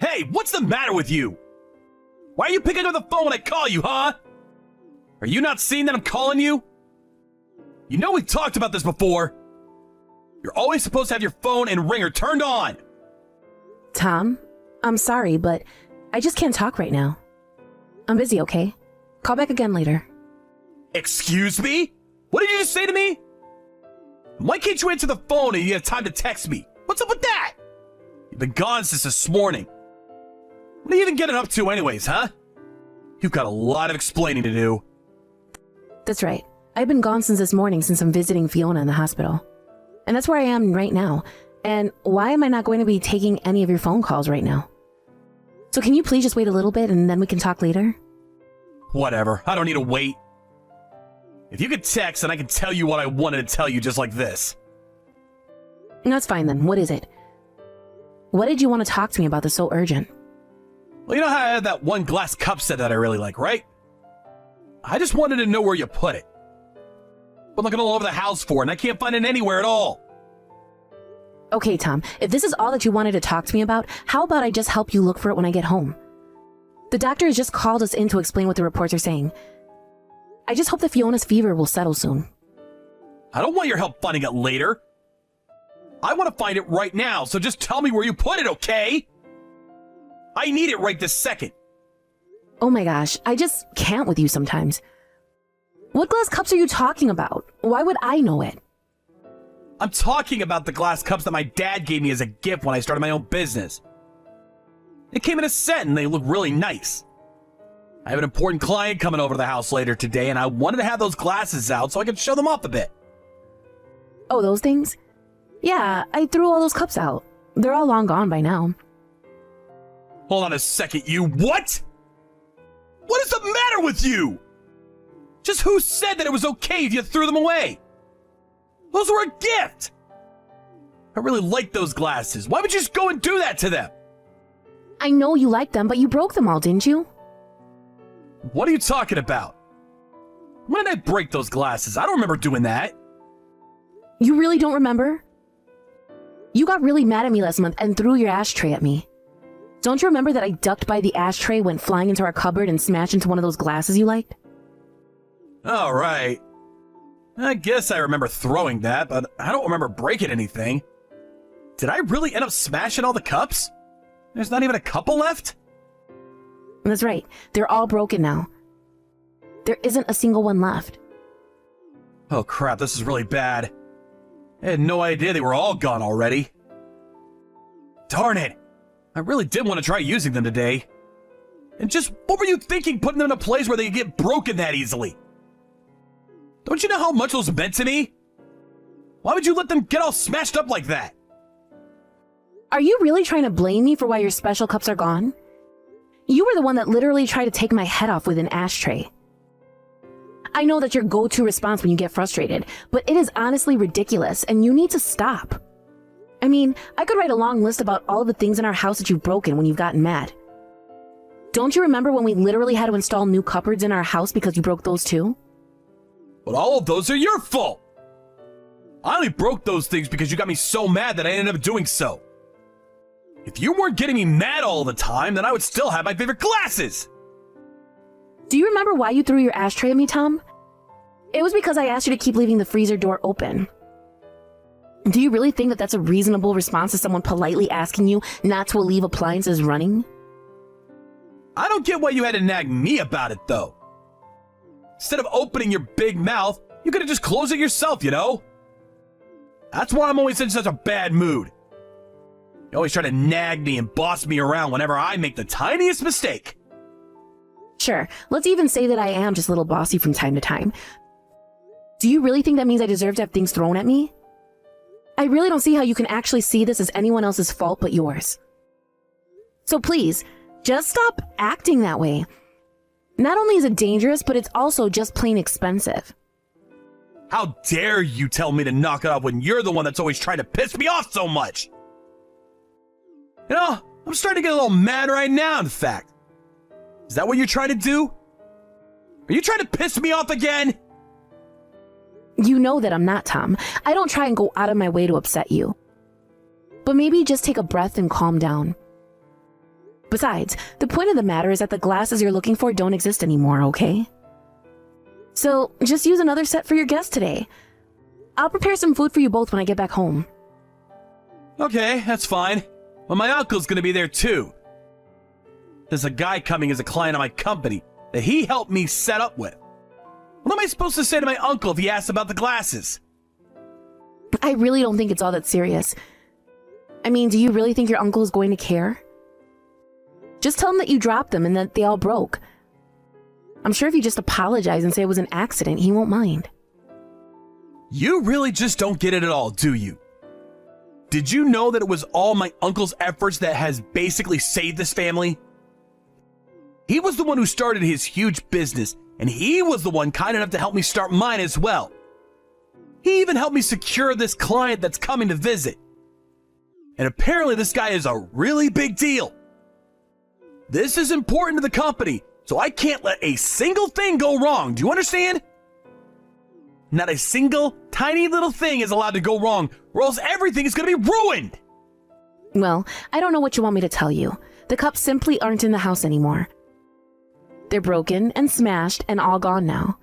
Hey, what's the matter with you? Why are you picking up the phone when I call you, huh? Are you not seeing that I'm calling you? You know we've talked about this before. You're always supposed to have your phone and ringer turned on. Tom, I'm sorry, but I just can't talk right now. I'm busy, okay? Call back again later. Excuse me? What did you just say to me? Why can't you answer the phone and you have time to text me? What's up with that? You've been gone since this morning. What are you even getting up to anyways, huh? You've got a lot of explaining to do. That's right. I've been gone since this morning since I'm visiting Fiona in the hospital. And that's where I am right now. And why am I not going to be taking any of your phone calls right now? So can you please just wait a little bit and then we can talk later? Whatever. I don't need to wait. If you could text, then I can tell you what I wanted to tell you just like this. That's fine then. What is it? What did you want to talk to me about that's so urgent? Well, you know how I had that one glass cup set that I really like, right? I just wanted to know where you put it. Been looking all over the house for it, and I can't find it anywhere at all. Okay, Tom, if this is all that you wanted to talk to me about, how about I just help you look for it when I get home? The doctor has just called us in to explain what the reports are saying. I just hope that Fiona's fever will settle soon. I don't want your help finding it later. I want to find it right now, so just tell me where you put it, okay? I need it right this second. Oh my gosh, I just can't with you sometimes. What glass cups are you talking about? Why would I know it? I'm talking about the glass cups that my dad gave me as a gift when I started my own business. They came in a set and they look really nice. I have an important client coming over to the house later today and I wanted to have those glasses out so I could show them off a bit. Oh, those things? Yeah, I threw all those cups out. They're all long gone by now. Hold on a second, you what? What is the matter with you? Just who said that it was okay if you threw them away? Those were a gift. I really like those glasses. Why would you just go and do that to them? I know you like them, but you broke them all, didn't you? What are you talking about? When did I break those glasses? I don't remember doing that. You really don't remember? You got really mad at me last month and threw your ashtray at me. Don't you remember that I ducked by the ashtray, went flying into our cupboard, and smashed into one of those glasses you liked? All right. I guess I remember throwing that, but I don't remember breaking anything. Did I really end up smashing all the cups? There's not even a couple left? That's right. They're all broken now. There isn't a single one left. Oh crap, this is really bad. I had no idea they were all gone already. Darn it. I really did want to try using them today. And just what were you thinking putting them in a place where they get broken that easily? Don't you know how much those meant to me? Why would you let them get all smashed up like that? Are you really trying to blame me for why your special cups are gone? You were the one that literally tried to take my head off with an ashtray. I know that's your go-to response when you get frustrated, but it is honestly ridiculous and you need to stop. I mean, I could write a long list about all of the things in our house that you've broken when you've gotten mad. Don't you remember when we literally had to install new cupboards in our house because you broke those too? But all of those are your fault! I only broke those things because you got me so mad that I ended up doing so. If you weren't getting me mad all the time, then I would still have my favorite glasses! Do you remember why you threw your ashtray at me, Tom? It was because I asked you to keep leaving the freezer door open. Do you really think that that's a reasonable response to someone politely asking you not to leave appliances running? I don't get why you had to nag me about it, though. Instead of opening your big mouth, you could have just closed it yourself, you know? That's why I'm always in such a bad mood. You always try to nag me and boss me around whenever I make the tiniest mistake. Sure, let's even say that I am just a little bossy from time to time. Do you really think that means I deserve to have things thrown at me? I really don't see how you can actually see this as anyone else's fault but yours. So please, just stop acting that way. Not only is it dangerous, but it's also just plain expensive. How dare you tell me to knock it off when you're the one that's always trying to piss me off so much? You know, I'm starting to get a little mad right now, in fact. Is that what you're trying to do? Are you trying to piss me off again? You know that I'm not, Tom. I don't try and go out of my way to upset you. But maybe just take a breath and calm down. Besides, the point of the matter is that the glasses you're looking for don't exist anymore, okay? So, just use another set for your guest today. I'll prepare some food for you both when I get back home. Okay, that's fine. Well, my uncle's gonna be there too. There's a guy coming as a client of my company that he helped me set up with. What am I supposed to say to my uncle if he asks about the glasses? I really don't think it's all that serious. I mean, do you really think your uncle is going to care? Just tell him that you dropped them and that they all broke. I'm sure if you just apologize and say it was an accident, he won't mind. You really just don't get it at all, do you? Did you know that it was all my uncle's efforts that has basically saved this family? He was the one who started his huge business, and he was the one kind enough to help me start mine as well. He even helped me secure this client that's coming to visit. And apparently this guy is a really big deal. This is important to the company, so I can't let a single thing go wrong. Do you understand? Not a single tiny little thing is allowed to go wrong, or else everything is going to be ruined. Well, I don't know what you want me to tell you. The cups simply aren't in the house anymore. They're broken and smashed and all gone now.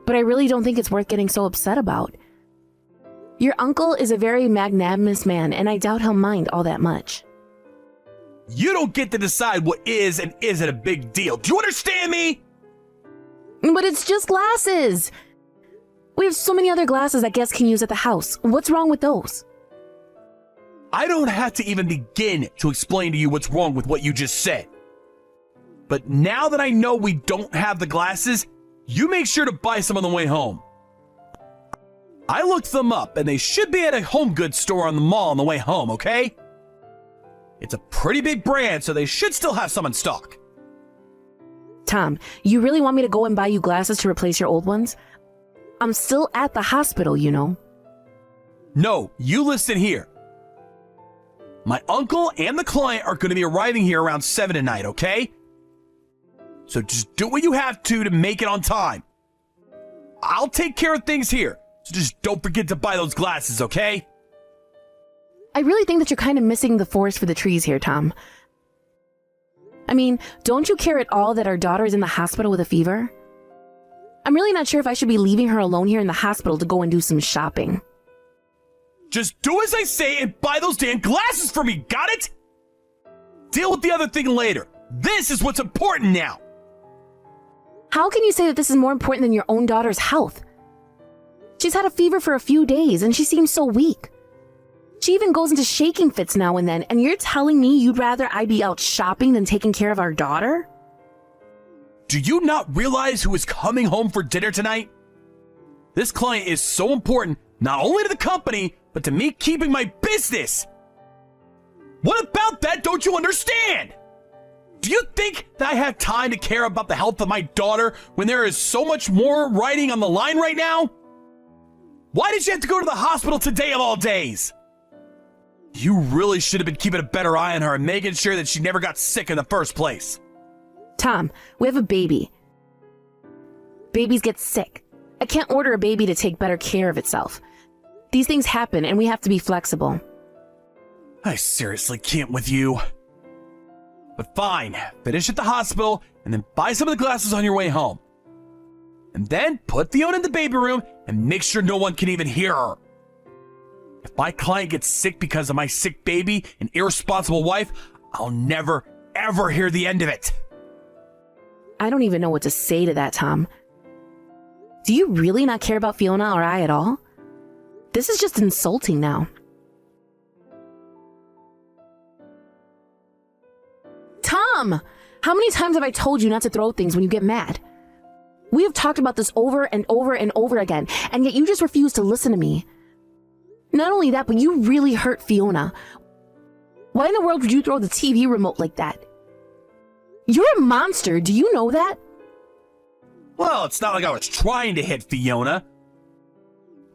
But I really don't think it's worth getting so upset about. Your uncle is a very magnanimous man, and I doubt he'll mind all that much. You don't get to decide what is and isn't a big deal. Do you understand me? But it's just glasses. We have so many other glasses that guests can use at the house. What's wrong with those? I don't have to even begin to explain to you what's wrong with what you just said. But now that I know we don't have the glasses, you make sure to buy some on the way home. I looked them up and they should be at a home goods store on the mall on the way home, okay? It's a pretty big brand, so they should still have some in stock. Tom, you really want me to go and buy you glasses to replace your old ones? I'm still at the hospital, you know. No, you listen here. My uncle and the client are going to be arriving here around 7 tonight, okay? So just do what you have to make it on time. I'll take care of things here, so just don't forget to buy those glasses, okay? I really think that you're kind of missing the forest for the trees here, Tom. I mean, don't you care at all that our daughter is in the hospital with a fever? I'm really not sure if I should be leaving her alone here in the hospital to go and do some shopping. Just do as I say and buy those damn glasses for me, got it? Deal with the other thing later. This is what's important now. How can you say that this is more important than your own daughter's health? She's had a fever for a few days and she seems so weak. She even goes into shaking fits now and then, and you're telling me you'd rather I be out shopping than taking care of our daughter? Do you not realize who is coming home for dinner tonight? This client is so important, not only to the company, but to me keeping my business. What about that don't you understand? Do you think that I have time to care about the health of my daughter when there is so much more riding on the line right now? Why did you have to go to the hospital today of all days? You really should have been keeping a better eye on her and making sure that she never got sick in the first place. Tom, we have a baby. Babies get sick. I can't order a baby to take better care of itself. These things happen and we have to be flexible. I seriously can't with you. But fine, finish at the hospital and then buy some of the glasses on your way home. And then put Fiona in the baby room and make sure no one can even hear her. If my client gets sick because of my sick baby and irresponsible wife, I'll never, ever hear the end of it. I don't even know what to say to that, Tom. Do you really not care about Fiona or I at all? This is just insulting now. Tom! How many times have I told you not to throw things when you get mad? We have talked about this over and over and over again, and yet you just refuse to listen to me. Not only that, but you really hurt Fiona. Why in the world would you throw the TV remote like that? You're a monster, do you know that? Well, it's not like I was trying to hit Fiona.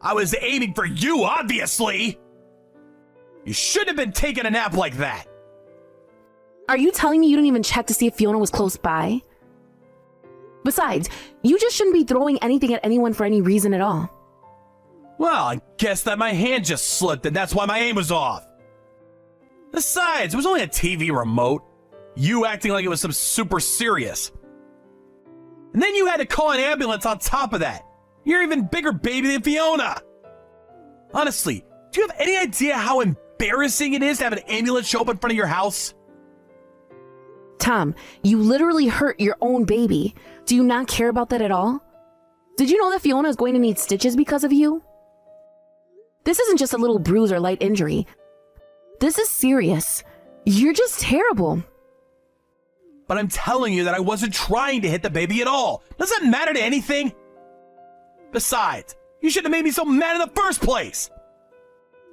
I was aiming for you, obviously. You shouldn't have been taking a nap like that. Are you telling me you didn't even check to see if Fiona was close by? Besides, you just shouldn't be throwing anything at anyone for any reason at all. Well, I guess that my hand just slipped and that's why my aim was off. Besides, it was only a TV remote. You acting like it was some super serious. And then you had to call an ambulance on top of that. You're an even bigger baby than Fiona. Honestly, do you have any idea how embarrassing it is to have an ambulance show up in front of your house? Tom, you literally hurt your own baby. Do you not care about that at all? Did you know that Fiona is going to need stitches because of you? This isn't just a little bruise or light injury. This is serious. You're just terrible. But I'm telling you that I wasn't trying to hit the baby at all. Does that matter to anything? Besides, you shouldn't have made me so mad in the first place.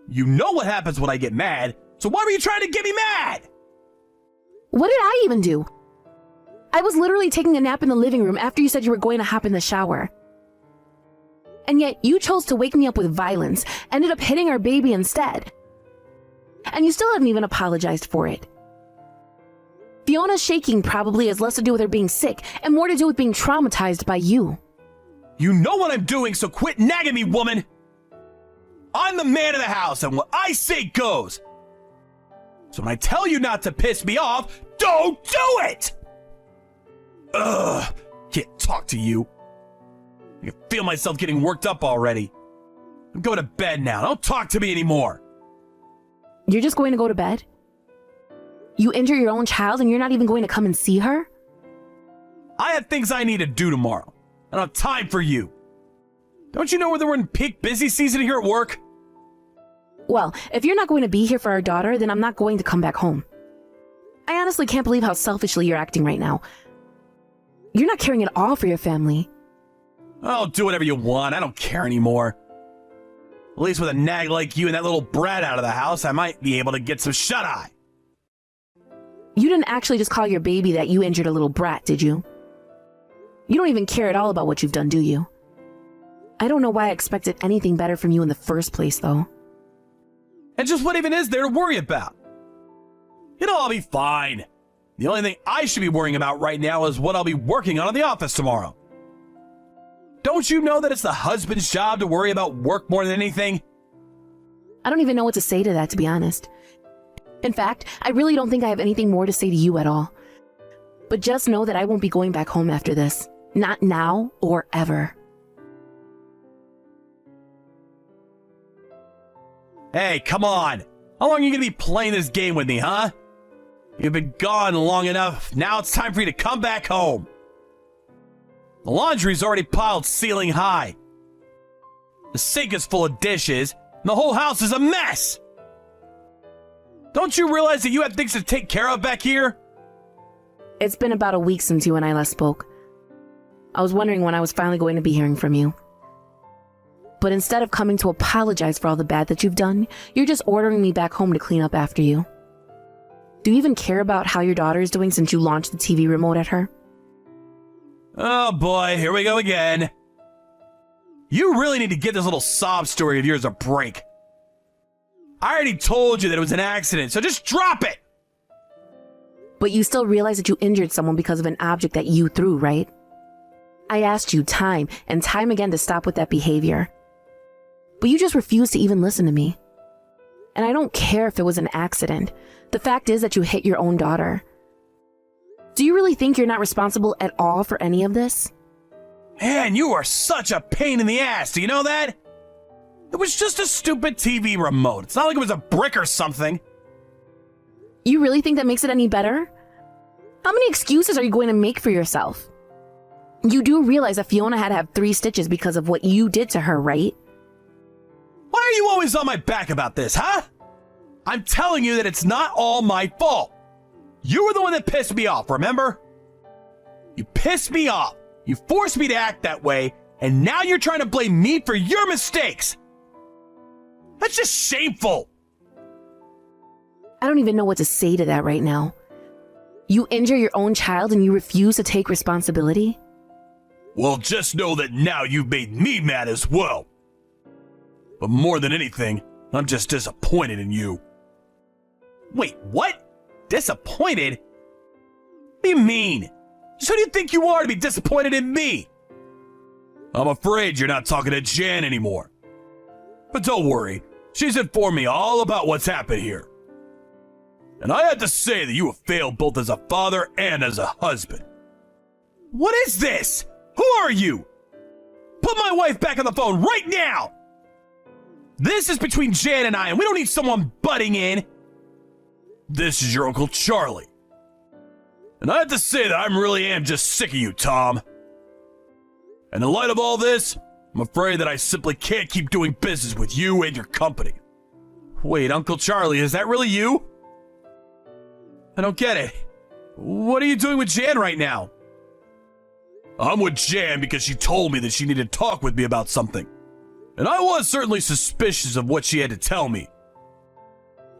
You know what happens when I get mad, so why were you trying to get me mad? What did I even do? I was literally taking a nap in the living room after you said you were going to hop in the shower. And yet you chose to wake me up with violence, ended up hitting our baby instead. And you still haven't even apologized for it. Fiona's shaking probably has less to do with her being sick and more to do with being traumatized by you. You know what I'm doing, so quit nagging me, woman! I'm the man of the house, and what I say goes! So when I tell you not to piss me off, don't do it! Ugh, can't talk to you. I can feel myself getting worked up already. I'm going to bed now. Don't talk to me anymore. You're just going to go to bed? You injure your own child and you're not even going to come and see her? I have things I need to do tomorrow. I don't have time for you. Don't you know we're in peak busy season here at work? Well, if you're not going to be here for our daughter, then I'm not going to come back home. I honestly can't believe how selfishly you're acting right now. You're not caring at all for your family. Oh, do whatever you want. I don't care anymore. At least with a nag like you and that little brat out of the house, I might be able to get some shut-eye. You didn't actually just call your baby that you injured a little brat, did you? You don't even care at all about what you've done, do you? I don't know why I expected anything better from you in the first place, though. And just what even is there to worry about? It'll all be fine. The only thing I should be worrying about right now is what I'll be working on in the office tomorrow. Don't you know that it's the husband's job to worry about work more than anything? I don't even know what to say to that, to be honest. In fact, I really don't think I have anything more to say to you at all. But just know that I won't be going back home after this. Not now or ever. Hey, come on. How long are you going to be playing this game with me, huh? You've been gone long enough. Now it's time for you to come back home. The laundry's already piled ceiling high. The sink is full of dishes, and the whole house is a mess. Don't you realize that you have things to take care of back here? It's been about a week since you and I last spoke. I was wondering when I was finally going to be hearing from you. But instead of coming to apologize for all the bad that you've done, you're just ordering me back home to clean up after you. Do you even care about how your daughter is doing since you launched the TV remote at her? Oh boy, here we go again. You really need to give this little sob story of yours a break. I already told you that it was an accident, so just drop it! But you still realize that you injured someone because of an object that you threw, right? I asked you time and time again to stop with that behavior. But you just refused to even listen to me. And I don't care if it was an accident. The fact is that you hit your own daughter. Do you really think you're not responsible at all for any of this? Man, you are such a pain in the ass, do you know that? It was just a stupid TV remote. It's not like it was a brick or something. You really think that makes it any better? How many excuses are you going to make for yourself? You do realize that Fiona had to have 3 stitches because of what you did to her, right? Why are you always on my back about this, huh? I'm telling you that it's not all my fault. You were the one that pissed me off, remember? You pissed me off. You forced me to act that way, and now you're trying to blame me for your mistakes. That's just shameful. I don't even know what to say to that right now. You injure your own child and you refuse to take responsibility? Well, just know that now you've made me mad as well. But more than anything, I'm just disappointed in you. Wait, what? Disappointed? What do you mean? Just who do you think you are to be disappointed in me? I'm afraid you're not talking to Jan anymore. But don't worry, she's informed me all about what's happened here. And I have to say that you have failed both as a father and as a husband. What is this? Who are you? Put my wife back on the phone right now! This is between Jan and I, and we don't need someone butting in. This is your Uncle Charlie. And I have to say that I really am just sick of you, Tom. And in light of all this, I'm afraid that I simply can't keep doing business with you and your company. Wait, Uncle Charlie, is that really you? I don't get it. What are you doing with Jan right now? I'm with Jan because she told me that she needed to talk with me about something. And I was certainly suspicious of what she had to tell me.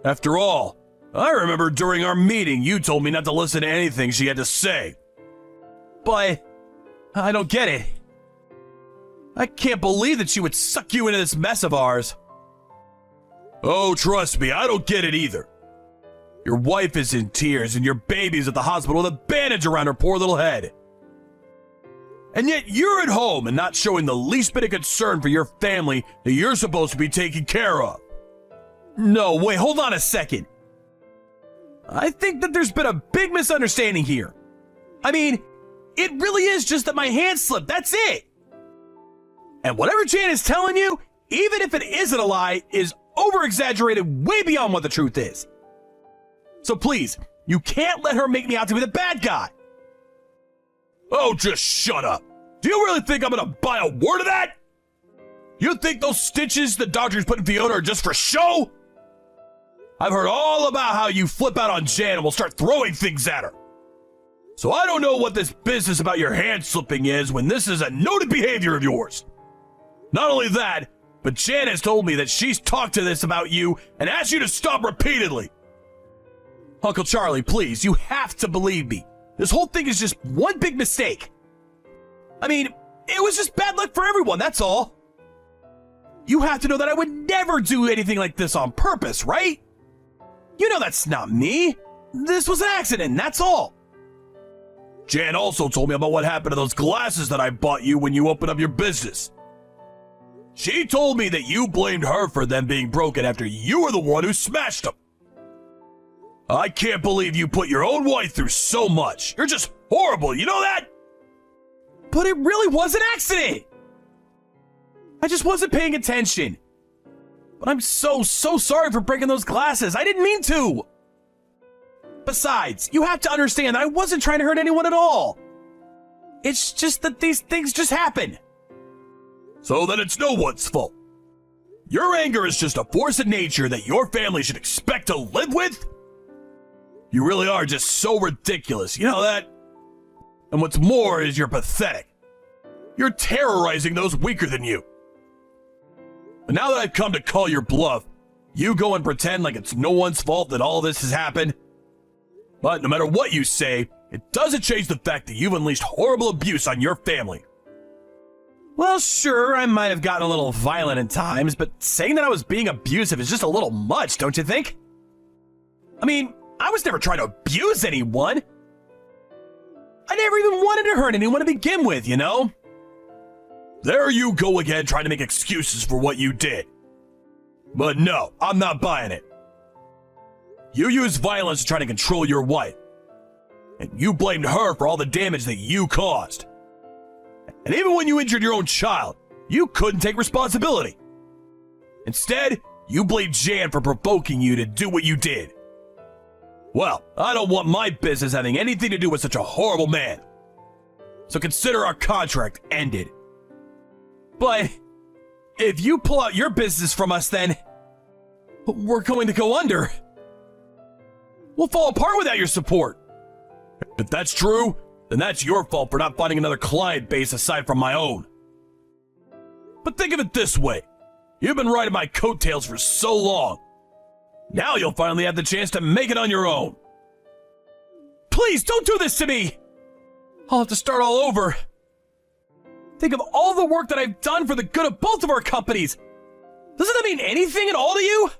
After all, I remember during our meeting you told me not to listen to anything she had to say. But I don't get it. I can't believe that she would suck you into this mess of ours. Oh, trust me, I don't get it either. Your wife is in tears and your baby's at the hospital with a bandage around her poor little head. And yet you're at home and not showing the least bit of concern for your family that you're supposed to be taking care of. No, wait, hold on a second. I think that there's been a big misunderstanding here. I mean, it really is just that my hand slipped, that's it. And whatever Jan is telling you, even if it isn't a lie, is over-exaggerated way beyond what the truth is. So please, you can't let her make me out to be the bad guy. Oh, just shut up. Do you really think I'm gonna buy a word of that? You think those stitches the doctors put in Fiona are just for show? I've heard all about how you flip out on Jan and will start throwing things at her. So I don't know what this business about your hand slipping is when this is a noted behavior of yours. Not only that, but Jan has told me that she's talked to this about you and asked you to stop repeatedly. Uncle Charlie, please, you have to believe me. This whole thing is just one big mistake. I mean, it was just bad luck for everyone, that's all. You have to know that I would never do anything like this on purpose, right? You know that's not me. This was an accident, that's all. Jan also told me about what happened to those glasses that I bought you when you opened up your business. She told me that you blamed her for them being broken after you were the one who smashed them. I can't believe you put your own wife through so much. You're just horrible, you know that? But it really was an accident. I just wasn't paying attention. But I'm so sorry for breaking those glasses. I didn't mean to. Besides, you have to understand that I wasn't trying to hurt anyone at all. It's just that these things just happen. So then it's no one's fault. Your anger is just a force of nature that your family should expect to live with? You really are just so ridiculous, you know that? And what's more is you're pathetic. You're terrorizing those weaker than you. But now that I've come to call your bluff, you go and pretend like it's no one's fault that all this has happened. But no matter what you say, it doesn't change the fact that you've unleashed horrible abuse on your family. Well, sure, I might have gotten a little violent at times, but saying that I was being abusive is just a little much, don't you think? I mean, I was never trying to abuse anyone. I never even wanted to hurt anyone to begin with, you know? There you go again trying to make excuses for what you did. But no, I'm not buying it. You used violence to try to control your wife. And you blamed her for all the damage that you caused. And even when you injured your own child, you couldn't take responsibility. Instead, you blamed Jan for provoking you to do what you did. Well, I don't want my business having anything to do with such a horrible man. So consider our contract ended. But if you pull out your business from us, then we're going to go under. We'll fall apart without your support. If that's true, then that's your fault for not finding another client base aside from my own. But think of it this way. You've been riding my coattails for so long. Now you'll finally have the chance to make it on your own. Please, don't do this to me! I'll have to start all over. Think of all the work that I've done for the good of both of our companies. Doesn't that mean anything at all to you?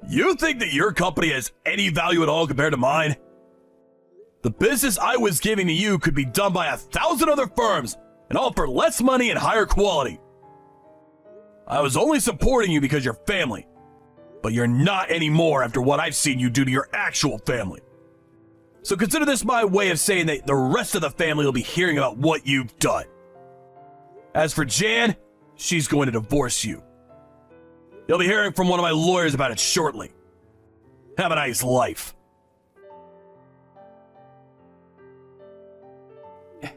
You think that your company has any value at all compared to mine? The business I was giving to you could be done by 1,000 other firms, and all for less money and higher quality. I was only supporting you because you're family. but you're not anymore after what I've seen you do to your actual family. So consider this my way of saying that the rest of the family will be hearing about what you've done. As for Jan, she's going to divorce you. You'll be hearing from one of my lawyers about it shortly. Have a nice life.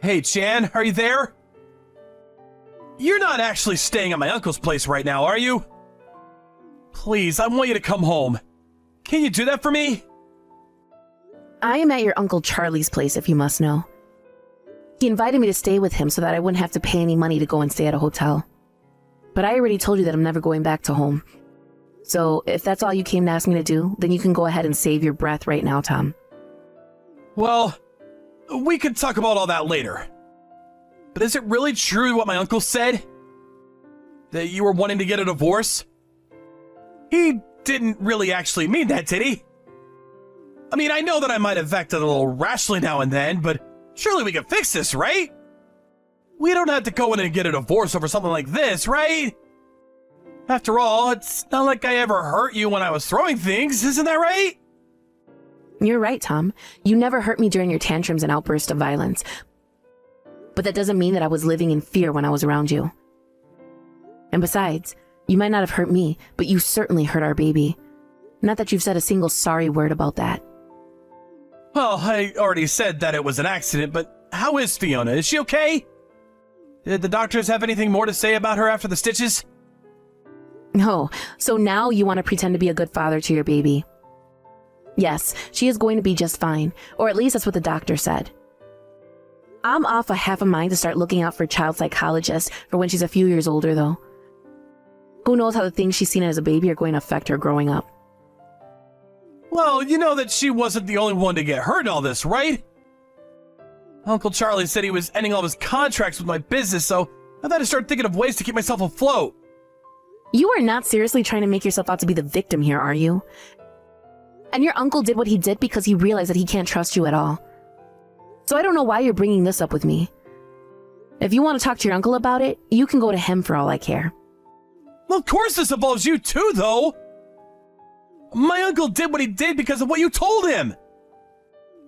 Hey, Jan, are you there? You're not actually staying at my uncle's place right now, are you? Please, I want you to come home. Can you do that for me? I am at your Uncle Charlie's place, if you must know. He invited me to stay with him so that I wouldn't have to pay any money to go and stay at a hotel. But I already told you that I'm never going back to home. So if that's all you came to ask me to do, then you can go ahead and save your breath right now, Tom. Well, we could talk about all that later. But is it really true what my uncle said? That you were wanting to get a divorce? He didn't really actually mean that, did he? I mean, I know that I might have acted a little rashly now and then, but surely we can fix this, right? We don't have to go in and get a divorce over something like this, right? After all, it's not like I ever hurt you when I was throwing things, isn't that right? You're right, Tom. You never hurt me during your tantrums and outbursts of violence. But that doesn't mean that I was living in fear when I was around you. And besides, you might not have hurt me, but you certainly hurt our baby. Not that you've said a single sorry word about that. Well, I already said that it was an accident, but how is Fiona? Is she okay? Did the doctors have anything more to say about her after the stitches? Oh, so now you want to pretend to be a good father to your baby. Yes, she is going to be just fine, or at least that's what the doctor said. I'm off a half a mind to start looking out for a child psychologist for when she's a few years older, though. Who knows how the things she's seen as a baby are going to affect her growing up. Well, you know that she wasn't the only one to get hurt in all this, right? Uncle Charlie said he was ending all of his contracts with my business, so I've had to start thinking of ways to keep myself afloat. You are not seriously trying to make yourself out to be the victim here, are you? And your uncle did what he did because he realized that he can't trust you at all. So I don't know why you're bringing this up with me. If you want to talk to your uncle about it, you can go to him for all I care. Well, of course this involves you too, though. My uncle did what he did because of what you told him.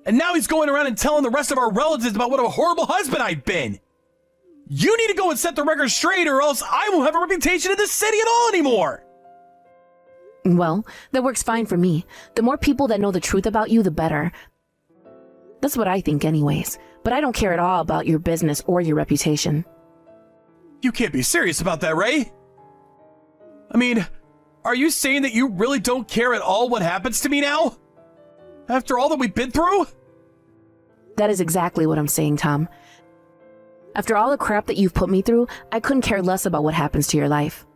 And now he's going around and telling the rest of our relatives about what a horrible husband I've been. You need to go and set the record straight, or else I won't have a reputation in this city at all anymore. Well, that works fine for me. The more people that know the truth about you, the better. That's what I think anyways. But I don't care at all about your business or your reputation. You can't be serious about that, Ray. I mean, are you saying that you really don't care at all what happens to me now? After all that we've been through? That is exactly what I'm saying, Tom. After all the crap that you've put me through, I couldn't care less about what happens to your life.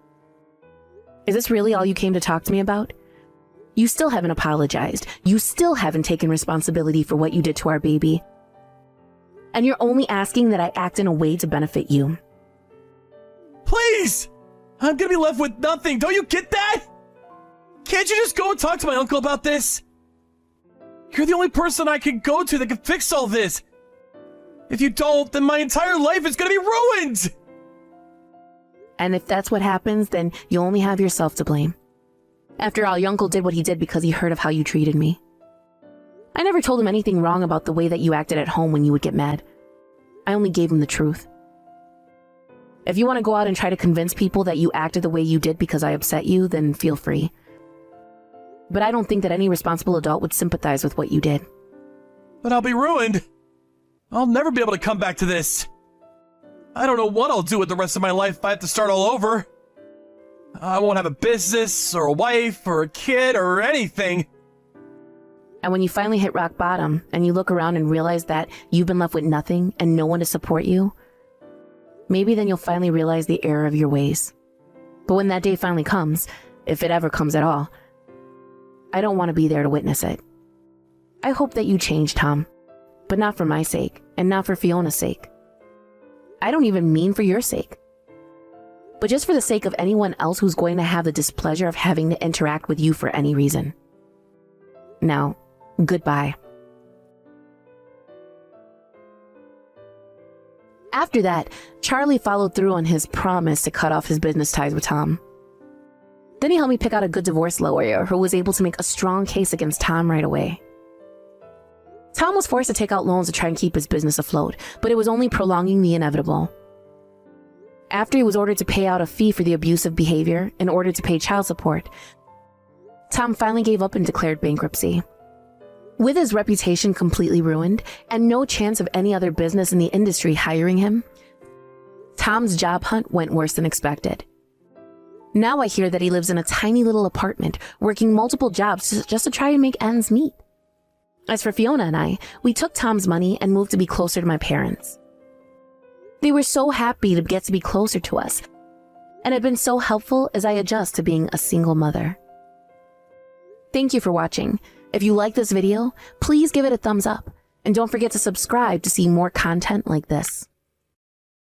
Is this really all you came to talk to me about? You still haven't apologized. You still haven't taken responsibility for what you did to our baby. And you're only asking that I act in a way to benefit you. Please! I'm gonna be left with nothing. Don't you get that? Can't you just go and talk to my uncle about this? You're the only person I can go to that can fix all this. If you don't, then my entire life is gonna be ruined! And if that's what happens, then you only have yourself to blame. After all, your uncle did what he did because he heard of how you treated me. I never told him anything wrong about the way that you acted at home when you would get mad. I only gave him the truth. If you want to go out and try to convince people that you acted the way you did because I upset you, then feel free. But I don't think that any responsible adult would sympathize with what you did. But I'll be ruined. I'll never be able to come back to this. I don't know what I'll do with the rest of my life if I have to start all over. I won't have a business, or a wife, or a kid, or anything. And when you finally hit rock bottom, and you look around and realize that you've been left with nothing and no one to support you, maybe then you'll finally realize the error of your ways. But when that day finally comes, if it ever comes at all, I don't want to be there to witness it. I hope that you change, Tom. But not for my sake, and not for Fiona's sake. I don't even mean for your sake. But just for the sake of anyone else who's going to have the displeasure of having to interact with you for any reason. Now, goodbye. After that, Charlie followed through on his promise to cut off his business ties with Tom. Then he helped me pick out a good divorce lawyer who was able to make a strong case against Tom right away. Tom was forced to take out loans to try and keep his business afloat, but it was only prolonging the inevitable. After he was ordered to pay out a fee for the abusive behavior in order to pay child support, Tom finally gave up and declared bankruptcy. With his reputation completely ruined and no chance of any other business in the industry hiring him, Tom's job hunt went worse than expected. Now I hear that he lives in a tiny little apartment, working multiple jobs just to try and make ends meet. As for Fiona and I, we took Tom's money and moved to be closer to my parents. They were so happy to get to be closer to us, and have been so helpful as I adjust to being a single mother. Thank you for watching. If you like this video, please give it a thumbs up, and don't forget to subscribe to see more content like this.